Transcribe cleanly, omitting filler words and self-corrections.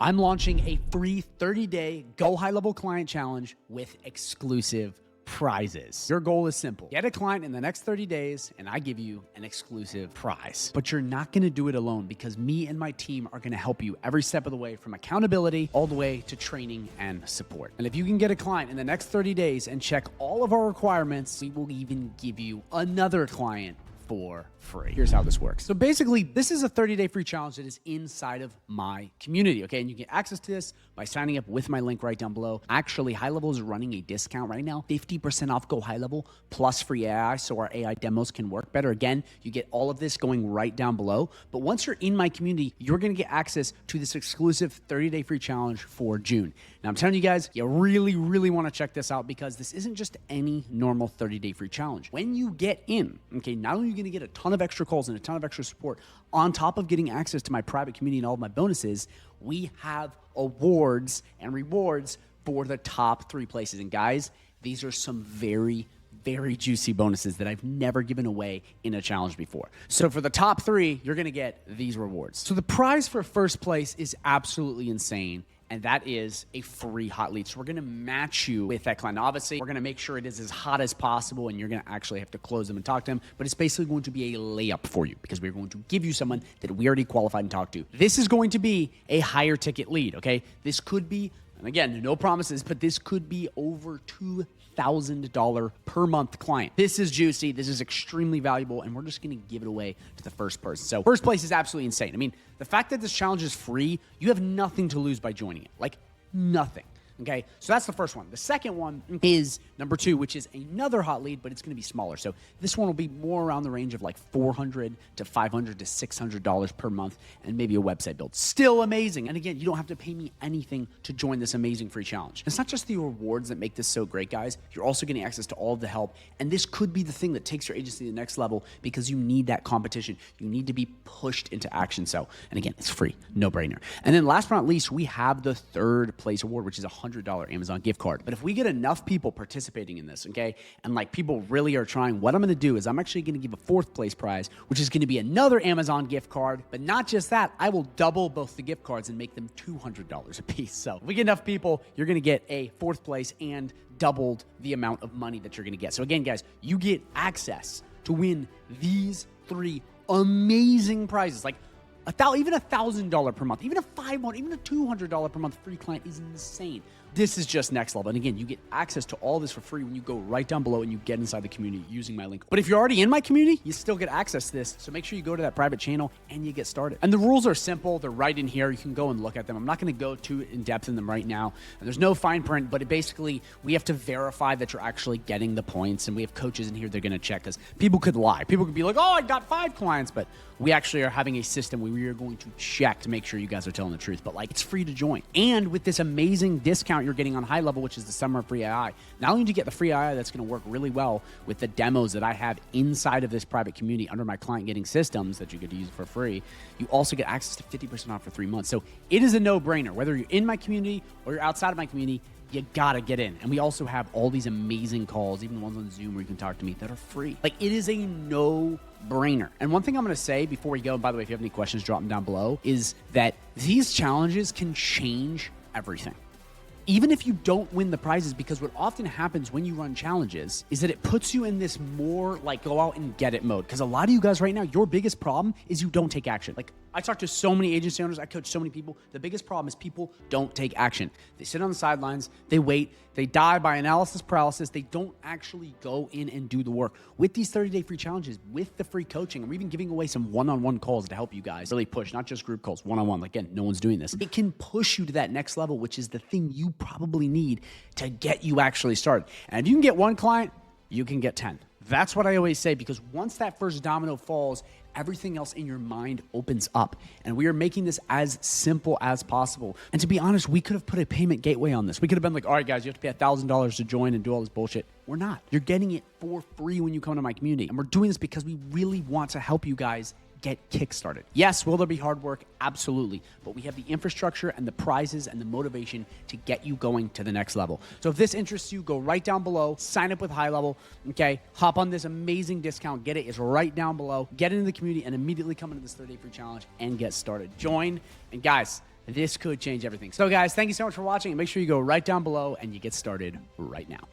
I'm launching a free 30-day Go High Level Client Challenge with exclusive prizes. Your goal is simple. Get a client in the next 30 days and I give you an exclusive prize. But you're not gonna do it alone because me and my team are gonna help you every step of the way, from accountability all the way to training and support. And if you can get a client in the next 30 days and check all of our requirements, we will even give you another client for free. Here's how this works. So basically, this is a 30-day free challenge that is inside of my community, okay? And you get access to this by signing up with my link right down below. Actually, HighLevel is running a discount right now, 50% off Go High Level plus free AI, so our AI demos can work better. Again, you get all of this going right down below. But once you're in my community, you're gonna get access to this exclusive 30-day free challenge for June. Now, I'm telling you guys, you really, really wanna check this out because this isn't just any normal 30-day free challenge. When you get in, okay, not only are you gonna get a ton of extra calls and a ton of extra support, on top of getting access to my private community and all of my bonuses, we have awards and rewards for the top 3 places. And guys, these are some very juicy bonuses that I've never given away in a challenge before. So for the top 3, you're gonna get these rewards. So the prize for first place is absolutely insane, and that is a free hot lead. So we're gonna match you with that client. Now, obviously, we're gonna make sure it is as hot as possible, and you're gonna actually have to close them and talk to them, but it's basically going to be a layup for you because we're going to give you someone that we already qualified and talked to. This is going to be a higher ticket lead, okay? This could be, and again, no promises, but this could be over $2,000 per month client. This is juicy. This is extremely valuable, and we're just going to give it away to the first person. So first place is absolutely insane. I mean, the fact that this challenge is free, you have nothing to lose by joining it. Like, nothing. Okay, so that's the first one. The second one is number 2, which is another hot lead, but it's going to be smaller. So this one will be more around the range of like $400 to $500 to $600 per month, and maybe a website build. Still amazing. And again, you don't have to pay me anything to join this amazing free challenge. It's not just the rewards that make this so great, guys. You're also getting access to all of the help, and this could be the thing that takes your agency to the next level because you need that competition. You need to be pushed into action. So, and again, it's free, no brainer. And then last but not least, we have the third place award, which is a $100 Amazon gift card. But if we get enough people participating in this, okay, and like people really are trying, what I'm going to do is I'm actually going to give a 4th place prize, which is going to be another Amazon gift card. But not just that, I will double both the gift cards and make them $200 a piece. So if we get enough people, you're going to get a 4th place and doubled the amount of money that you're going to get. So again, guys, you get access to win these 3 amazing prizes. Like even $1,000 per month, even a $500, even a $200 per month free client is insane. This is just next level. And again, you get access to all this for free when you go right down below and you get inside the community using my link. But if you're already in my community, you still get access to this. So make sure you go to that private channel and you get started. And the rules are simple. They're right in here. You can go and look at them. I'm not going to go too in depth in them right now. And there's no fine print, but basically we have to verify that you're actually getting the points. And we have coaches in here. They're going to check because people could lie. People could be like, oh, I got 5 clients, but we actually are having a system where we are going to check to make sure you guys are telling the truth. But like, it's free to join. And with this amazing discount you're getting on HighLevel, which is the summer free AI, not only do you get the free AI that's going to work really well with the demos that I have inside of this private community under my client getting systems that you get to use for free, you also get access to 50% off for 3 months. So it is a no-brainer. Whether you're in my community or you're outside of my community, you gotta get in. And we also have all these amazing calls, even ones on Zoom where you can talk to me, that are free. Like, it is a no-brainer. And one thing I'm gonna say before we go, and by the way, if you have any questions, drop them down below, is that these challenges can change everything. Even if you don't win the prizes, because what often happens when you run challenges is that it puts you in this more like go out and get it mode. Because a lot of you guys right now, your biggest problem is you don't take action. Like, I talk to so many agency owners, I coach so many people. The biggest problem is people don't take action. They sit on the sidelines, they wait, they die by analysis paralysis. They don't actually go in and do the work. With these 30-day free challenges, with the free coaching, and we're even giving away some one-on-one calls to help you guys really push, not just group calls, one-on-one. Again, no one's doing this. It can push you to that next level, which is the thing you probably need to get you actually started. And if you can get 1 client, you can get 10. That's what I always say, because once that first domino falls, everything else in your mind opens up. And we are making this as simple as possible. And to be honest, we could have put a payment gateway on this. We could have been like, all right, guys, you have to pay $1,000 to join and do all this bullshit. We're not. You're getting it for free when you come to my community. And we're doing this because we really want to help you guys get kickstarted. Yes, will there be hard work? Absolutely. But we have the infrastructure and the prizes and the motivation to get you going to the next level. So if this interests you, go right down below, sign up with HighLevel, okay? Hop on this amazing discount, get it. It's right down below. Get into the community and immediately come into this 30-day free challenge and get started. Join. And guys, this could change everything. So guys, thank you so much for watching, and make sure you go right down below and you get started right now.